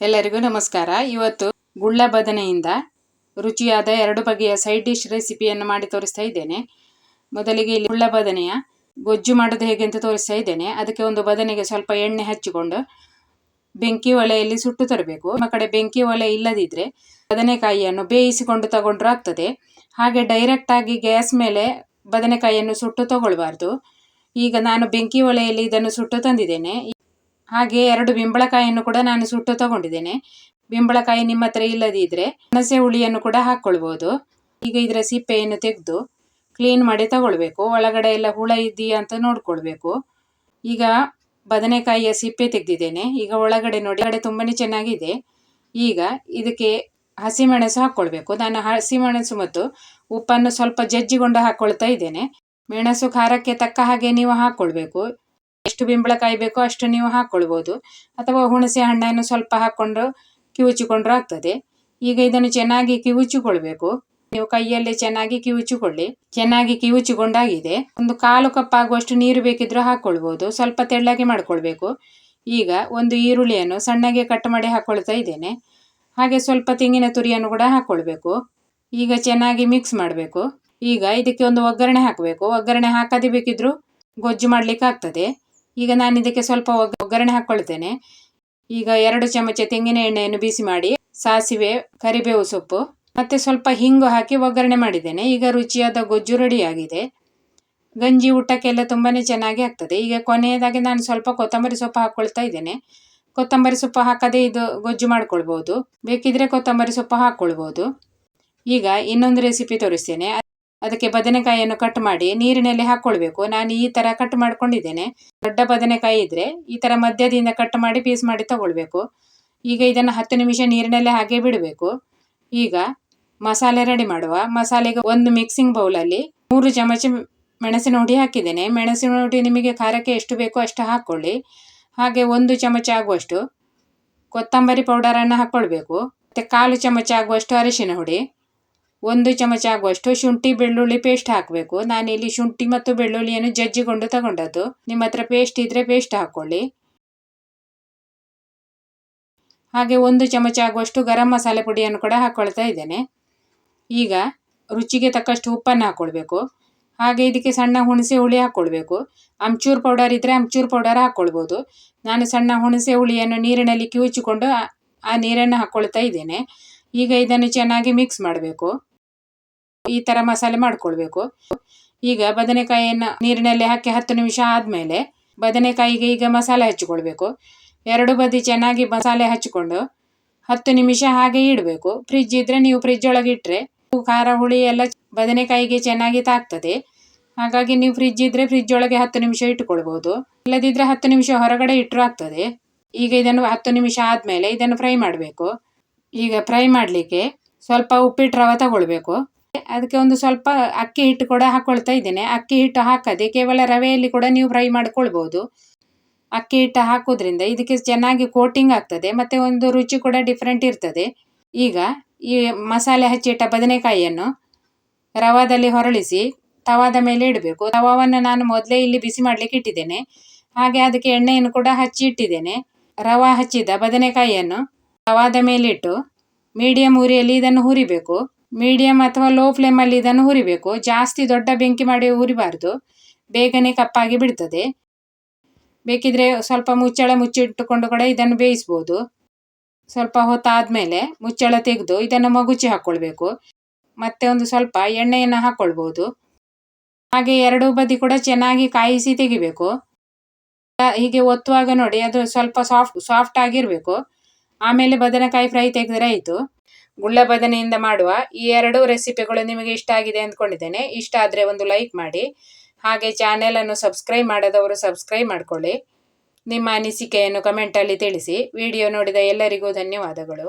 ಎಲ್ಲರಿಗೂ ನಮಸ್ಕಾರ. ಇವತ್ತು ಗುಳ್ಳ ಬದನೆಯಿಂದ ರುಚಿಯಾದ 2 ಬಗೆಯ ಸೈಡ್ ಡಿಶ್ ರೆಸಿಪಿಯನ್ನು ಮಾಡಿ ತೋರಿಸ್ತಾ ಇದ್ದೇನೆ. ಮೊದಲಿಗೆ ಇಲ್ಲಿ ಗುಳ್ಳ ಬದನೆಯ ಗೊಜ್ಜು ಮಾಡೋದು ಹೇಗೆ ಅಂತ ತೋರಿಸ್ತಾ ಇದ್ದೇನೆ. ಅದಕ್ಕೆ ಒಂದು ಬದನೆಗೆ ಸ್ವಲ್ಪ ಎಣ್ಣೆ ಹಚ್ಚಿಕೊಂಡು ಬೆಂಕಿ ಒಲೆಯಲ್ಲಿ ಸುಟ್ಟು ತರಬೇಕು. ನಮ್ಮ ಕಡೆ ಬೆಂಕಿ ಒಲೆ ಇಲ್ಲದಿದ್ರೆ ಬದನೆಕಾಯಿಯನ್ನು ಬೇಯಿಸಿಕೊಂಡು ತಗೊಂಡ್ರೂ ಆಗ್ತದೆ. ಹಾಗೆ ಡೈರೆಕ್ಟ್ ಆಗಿ ಗ್ಯಾಸ್ ಮೇಲೆ ಬದನೆಕಾಯಿಯನ್ನು ಸುಟ್ಟು ತಗೊಳ್ಬಾರ್ದು. ಈಗ ನಾನು ಬೆಂಕಿ ಒಲೆಯಲ್ಲಿ ಇದನ್ನು ಸುಟ್ಟು ತಂದಿದ್ದೇನೆ. ಹಾಗೆ 2 ಬಿಂಬಳಕಾಯಿಯನ್ನು ಕೂಡ ನಾನು ಸುಟ್ಟು ತಗೊಂಡಿದ್ದೇನೆ. ಬಿಂಬಳಕಾಯಿ ನಿಮ್ಮ ಹತ್ರ ಇಲ್ಲದಿದ್ರೆ ಹುಣಸೆ ಹುಳಿಯನ್ನು ಕೂಡ ಹಾಕ್ಕೊಳ್ಬೋದು. ಈಗ ಇದರ ಸಿಪ್ಪೆಯನ್ನು ತೆಗೆದು ಕ್ಲೀನ್ ಮಾಡಿ ತಗೊಳ್ಬೇಕು. ಒಳಗಡೆ ಎಲ್ಲ ಹುಳ ಇದೆಯಾ ಅಂತ ನೋಡ್ಕೊಳ್ಬೇಕು. ಈಗ ಬದನೆಕಾಯಿಯ ಸಿಪ್ಪೆ ತೆಗೆದಿದ್ದೇನೆ. ಈಗ ಒಳಗಡೆ ನೋಡಿ, ಒಳಗಡೆ ತುಂಬಾನೇ ಚೆನ್ನಾಗಿದೆ. ಈಗ ಇದಕ್ಕೆ ಹಸಿಮೆಣಸು ಹಾಕ್ಕೊಳ್ಬೇಕು. ನಾನು ಹಸಿಮೆಣಸು ಮತ್ತು ಉಪ್ಪನ್ನು ಸ್ವಲ್ಪ ಜಜ್ಜಿಕೊಂಡು ಹಾಕ್ಕೊಳ್ತಾ ಇದ್ದೇನೆ. ಮೆಣಸು ಖಾರಕ್ಕೆ ತಕ್ಕ ಹಾಗೆ ನೀವು ಹಾಕ್ಕೊಳ್ಬೇಕು. ಎಷ್ಟು ಬಿಂಬಳಕಾಯಿ ಬೇಕೋ ಅಷ್ಟು ನೀವು ಹಾಕ್ಕೊಳ್ಬೋದು, ಅಥವಾ ಹುಣಸೆ ಹಣ್ಣನ್ನು ಸ್ವಲ್ಪ ಹಾಕ್ಕೊಂಡು ಕಿವುಚಿಕೊಂಡ್ರೂ ಆಗ್ತದೆ. ಈಗ ಇದನ್ನು ಚೆನ್ನಾಗಿ ಕಿವುಚಿಕೊಳ್ಬೇಕು. ನೀವು ಕೈಯಲ್ಲೇ ಚೆನ್ನಾಗಿ ಕಿವುಚಿಕೊಳ್ಳಿ. ಚೆನ್ನಾಗಿ ಕಿವುಚಿಕೊಂಡಾಗಿದೆ. ಒಂದು 1/4 ಕಪ್ ಆಗುವಷ್ಟು ನೀರು ಬೇಕಿದ್ರೂ ಹಾಕ್ಕೊಳ್ಬೋದು. ಸ್ವಲ್ಪ ತೆಳ್ಳಗೆ ಮಾಡ್ಕೊಳ್ಬೇಕು. ಈಗ ಒಂದು ಈರುಳ್ಳಿಯನ್ನು ಸಣ್ಣಗೆ ಕಟ್ ಮಾಡಿ ಹಾಕ್ಕೊಳ್ತಾ ಇದ್ದೇನೆ. ಹಾಗೆ ಸ್ವಲ್ಪ ತೆಂಗಿನ ತುರಿಯನ್ನು ಕೂಡ ಹಾಕ್ಕೊಳ್ಬೇಕು. ಈಗ ಚೆನ್ನಾಗಿ ಮಿಕ್ಸ್ ಮಾಡಬೇಕು. ಈಗ ಇದಕ್ಕೆ ಒಂದು ಒಗ್ಗರಣೆ ಹಾಕಬೇಕು. ಒಗ್ಗರಣೆ ಹಾಕದೆ ಬೇಕಿದ್ರೂ ಗೊಜ್ಜು ಮಾಡ್ಲಿಕ್ಕೆ ಆಗ್ತದೆ. ಈಗ ನಾನು ಇದಕ್ಕೆ ಸ್ವಲ್ಪ ಒಗ್ಗರಣೆ ಹಾಕ್ಕೊಳ್ತೇನೆ. ಈಗ 2 ಚಮಚ ತೆಂಗಿನ ಎಣ್ಣೆಯನ್ನು ಬಿಸಿ ಮಾಡಿ ಸಾಸಿವೆ, ಕರಿಬೇವು ಸೊಪ್ಪು ಮತ್ತೆ ಸ್ವಲ್ಪ ಹಿಂಗು ಹಾಕಿ ಒಗ್ಗರಣೆ ಮಾಡಿದ್ದೇನೆ. ಈಗ ರುಚಿಯಾದ ಗೊಜ್ಜು ರೆಡಿಯಾಗಿದೆ. ಗಂಜಿ ಊಟಕ್ಕೆಲ್ಲ ತುಂಬಾನೇ ಚೆನ್ನಾಗಿ ಆಗ್ತದೆ. ಈಗ ಕೊನೆಯದಾಗಿ ನಾನು ಸ್ವಲ್ಪ ಕೊತ್ತಂಬರಿ ಸೊಪ್ಪು ಹಾಕ್ಕೊಳ್ತಾ ಇದ್ದೇನೆ. ಕೊತ್ತಂಬರಿ ಸೊಪ್ಪು ಹಾಕದೆ ಇದು ಗೊಜ್ಜು ಮಾಡ್ಕೊಳ್ಬೋದು. ಬೇಕಿದ್ರೆ ಕೊತ್ತಂಬರಿ ಸೊಪ್ಪು ಹಾಕ್ಕೊಳ್ಬೋದು. ಈಗ ಇನ್ನೊಂದು ರೆಸಿಪಿ ತೋರಿಸ್ತೇನೆ. ಅದಕ್ಕೆ ಬದನೆಕಾಯಿಯನ್ನು ಕಟ್ ಮಾಡಿ ನೀರಿನಲ್ಲಿ ಹಾಕ್ಕೊಳ್ಬೇಕು. ನಾನು ಈ ತರ ಕಟ್ ಮಾಡ್ಕೊಂಡಿದ್ದೇನೆ. ದೊಡ್ಡ ಬದನೆಕಾಯಿ ಇದ್ರೆ ಈ ತರ ಮಧ್ಯದಿಂದ ಕಟ್ ಮಾಡಿ ಪೀಸ್ ಮಾಡಿ ತಗೊಳ್ಬೇಕು. ಈಗ ಇದನ್ನು 10 ನಿಮಿಷ ನೀರಿನಲ್ಲೇ ಹಾಗೆ ಬಿಡಬೇಕು. ಈಗ ಮಸಾಲೆ ರೆಡಿ ಮಾಡುವ. ಮಸಾಲೆಗೆ ಒಂದು ಮಿಕ್ಸಿಂಗ್ ಬೌಲಲ್ಲಿ 3 ಚಮಚ ಮೆಣಸಿನ ಹುಡಿ ಹಾಕಿದ್ದೇನೆ. ಮೆಣಸಿನ ಹುಡಿ ನಿಮಗೆ ಖಾರಕ್ಕೆ ಎಷ್ಟು ಬೇಕೋ ಅಷ್ಟು ಹಾಕ್ಕೊಳ್ಳಿ. ಹಾಗೆ 1 ಚಮಚ ಆಗುವಷ್ಟು ಕೊತ್ತಂಬರಿ ಪೌಡರನ್ನು ಹಾಕ್ಕೊಳ್ಬೇಕು. ಮತ್ತೆ 1/4 ಚಮಚ ಆಗುವಷ್ಟು ಅರಿಶಿನ ಹುಡಿ, 1 ಚಮಚ ಆಗುವಷ್ಟು ಶುಂಠಿ ಬೆಳ್ಳುಳ್ಳಿ ಪೇಸ್ಟ್ ಹಾಕಬೇಕು. ನಾನಿಲ್ಲಿ ಶುಂಠಿ ಮತ್ತು ಬೆಳ್ಳುಳ್ಳಿಯನ್ನು ಜಜ್ಜಿಕೊಂಡು ತಗೊಂಡದ್ದು. ನಿಮ್ಮ ಹತ್ರ ಪೇಸ್ಟ್ ಇದ್ರೆ ಪೇಸ್ಟ್ ಹಾಕೊಳ್ಳಿ. ಹಾಗೆ 1 ಚಮಚ ಆಗುವಷ್ಟು ಗರಂ ಮಸಾಲೆ ಪುಡಿಯನ್ನು ಕೂಡ ಹಾಕೊಳ್ತಾ ಇದ್ದೇನೆ. ಈಗ ರುಚಿಗೆ ತಕ್ಕಷ್ಟು ಉಪ್ಪನ್ನು ಹಾಕೊಳ್ಬೇಕು. ಹಾಗೆ ಇದಕ್ಕೆ ಸಣ್ಣ ಹುಣಸೆ ಹುಳಿ ಹಾಕ್ಕೊಳ್ಬೇಕು. ಅಮ್ಚೂರ್ ಪೌಡರ್ ಇದ್ರೆ ಅಮ್ಚೂರ್ ಪೌಡರ್ ಹಾಕ್ಕೊಳ್ಬೋದು. ನಾನು ಸಣ್ಣ ಹುಣಸೆ ಹುಳಿಯನ್ನು ನೀರಿನಲ್ಲಿ ಕಿವುಚಿಕೊಂಡು ಆ ನೀರನ್ನು ಹಾಕ್ಕೊಳ್ತಾ ಇದ್ದೇನೆ. ಈಗ ಇದನ್ನು ಚೆನ್ನಾಗಿ ಮಿಕ್ಸ್ ಮಾಡಬೇಕು. ಈ ತರ ಮಸಾಲೆ ಮಾಡ್ಕೊಳ್ಬೇಕು. ಈಗ ಬದನೆಕಾಯಿಯನ್ನು ನೀರಿನಲ್ಲಿ ಹಾಕಿ 10 ನಿಮಿಷ ಆದ್ಮೇಲೆ ಬದನೆಕಾಯಿಗೆ ಈಗ ಮಸಾಲೆ ಹಚ್ಚಿಕೊಳ್ಬೇಕು. 2 ಬದಿ ಚೆನ್ನಾಗಿ ಮಸಾಲೆ ಹಚ್ಚಿಕೊಂಡು 10 ನಿಮಿಷ ಹಾಗೆ ಇಡಬೇಕು. ಫ್ರಿಜ್ ಇದ್ರೆ ನೀವು ಫ್ರಿಜ್ ಒಳಗೆ ಇಟ್ರೆ ಖಾರ ಹುಳಿ ಎಲ್ಲ ಬದನೆಕಾಯಿಗೆ ಚೆನ್ನಾಗಿ ತಾಗ್ತದೆ. ಹಾಗಾಗಿ ನೀವು ಫ್ರಿಜ್ ಇದ್ರೆ ಫ್ರಿಜ್ ಒಳಗೆ 10 ನಿಮಿಷ ಇಟ್ಟುಕೊಳ್ಬಹುದು. ಇಲ್ಲದಿದ್ರೆ 10 ನಿಮಿಷ ಹೊರಗಡೆ ಇಟ್ಟರು ಆಗ್ತದೆ. ಈಗ ಇದನ್ನು 10 ನಿಮಿಷ ಆದ್ಮೇಲೆ ಇದನ್ನು ಫ್ರೈ ಮಾಡಬೇಕು. ಈಗ ಫ್ರೈ ಮಾಡಲಿಕ್ಕೆ ಸ್ವಲ್ಪ ಉಪ್ಪಿಟ್ಟು ರವೆ ತಗೊಳ್ಬೇಕು. ಅದಕ್ಕೆ ಒಂದು ಸ್ವಲ್ಪ ಅಕ್ಕಿ ಹಿಟ್ಟು ಕೂಡ ಹಾಕೊಳ್ತಾ ಇದ್ದೇನೆ. ಅಕ್ಕಿ ಹಿಟ್ಟು ಹಾಕದೆ ಕೇವಲ ರವೆಯಲ್ಲಿ ಕೂಡ ನೀವು ಫ್ರೈ ಮಾಡ್ಕೊಳ್ಬಹುದು. ಅಕ್ಕಿ ಹಿಟ್ಟು ಹಾಕೋದ್ರಿಂದ ಇದಕ್ಕೆ ಚೆನ್ನಾಗಿ ಕೋಟಿಂಗ್ ಆಗ್ತದೆ, ಮತ್ತೆ ಒಂದು ರುಚಿ ಕೂಡ ಡಿಫ್ರೆಂಟ್ ಇರ್ತದೆ. ಈಗ ಈ ಮಸಾಲೆ ಹಚ್ಚಿಟ್ಟ ಬದನೆಕಾಯಿಯನ್ನು ರವಾದಲ್ಲಿ ಹೊರಳಿಸಿ ತವಾದ ಮೇಲೆ ಇಡಬೇಕು. ತವಾವನ್ನು ನಾನು ಮೊದಲೇ ಇಲ್ಲಿ ಬಿಸಿ ಮಾಡ್ಲಿಕ್ಕೆ ಇಟ್ಟಿದ್ದೇನೆ. ಹಾಗೆ ಅದಕ್ಕೆ ಎಣ್ಣೆಯನ್ನು ಕೂಡ ಹಚ್ಚಿ ಇಟ್ಟಿದ್ದೇನೆ. ರವಾ ಹಚ್ಚಿದ ಬದನೆಕಾಯಿಯನ್ನು ತವಾದ ಮೇಲಿಟ್ಟು ಮೀಡಿಯಂ ಉರಿಯಲ್ಲಿ ಇದನ್ನು ಹುರಿಬೇಕು. ಮೀಡಿಯಂ ಅಥವಾ ಲೋ ಫ್ಲೇಮಲ್ಲಿ ಇದನ್ನು ಹುರಿಬೇಕು. ಜಾಸ್ತಿ ದೊಡ್ಡ ಬೆಂಕಿ ಮಾಡಿ ಹುರಿಬಾರ್ದು, ಬೇಗನೆ ಕಪ್ಪಾಗಿ ಬಿಡ್ತದೆ. ಬೇಕಿದ್ರೆ ಸ್ವಲ್ಪ ಮುಚ್ಚಳ ಮುಚ್ಚಿಟ್ಟುಕೊಂಡು ಕೂಡ ಇದನ್ನು ಬೇಯಿಸ್ಬೋದು. ಸ್ವಲ್ಪ ಹೊತ್ತಾದ್ಮೇಲೆ ಮುಚ್ಚಳ ತೆಗೆದು ಇದನ್ನು ಮಗುಚಿ ಹಾಕ್ಕೊಳ್ಬೇಕು. ಮತ್ತೆ ಒಂದು ಸ್ವಲ್ಪ ಎಣ್ಣೆಯನ್ನು ಹಾಕ್ಕೊಳ್ಬೋದು. ಹಾಗೆ 2 ಬದಿ ಕೂಡ ಚೆನ್ನಾಗಿ ಕಾಯಿಸಿ ತೆಗಿಬೇಕು. ಹೀಗೆ ಒತ್ತುವಾಗ ನೋಡಿ ಅದು ಸ್ವಲ್ಪ ಸಾಫ್ಟ್ ಆಗಿರ್ಬೇಕು. ಆಮೇಲೆ ಬದನೆಕಾಯಿ ಫ್ರೈ ತೆಗೆದ್ರೆ ಆಯಿತು. ಗುಳ್ಳ ಬದನೆಯಿಂದ ಮಾಡುವ ಈ 2 ರೆಸಿಪಿಗಳು ನಿಮಗೆ ಇಷ್ಟ ಆಗಿದೆ ಅಂದ್ಕೊಂಡಿದ್ದೇನೆ. ಇಷ್ಟ ಆದರೆ ಒಂದು ಲೈಕ್ ಮಾಡಿ. ಹಾಗೆ ಚಾನೆಲನ್ನು ಸಬ್ಸ್ಕ್ರೈಬ್ ಮಾಡದವರು ಸಬ್ಸ್ಕ್ರೈಬ್ ಮಾಡ್ಕೊಳ್ಳಿ. ನಿಮ್ಮ ಅನಿಸಿಕೆಯನ್ನು ಕಮೆಂಟಲ್ಲಿ ತಿಳಿಸಿ. ವಿಡಿಯೋ ನೋಡಿದ ಎಲ್ಲರಿಗೂ ಧನ್ಯವಾದಗಳು.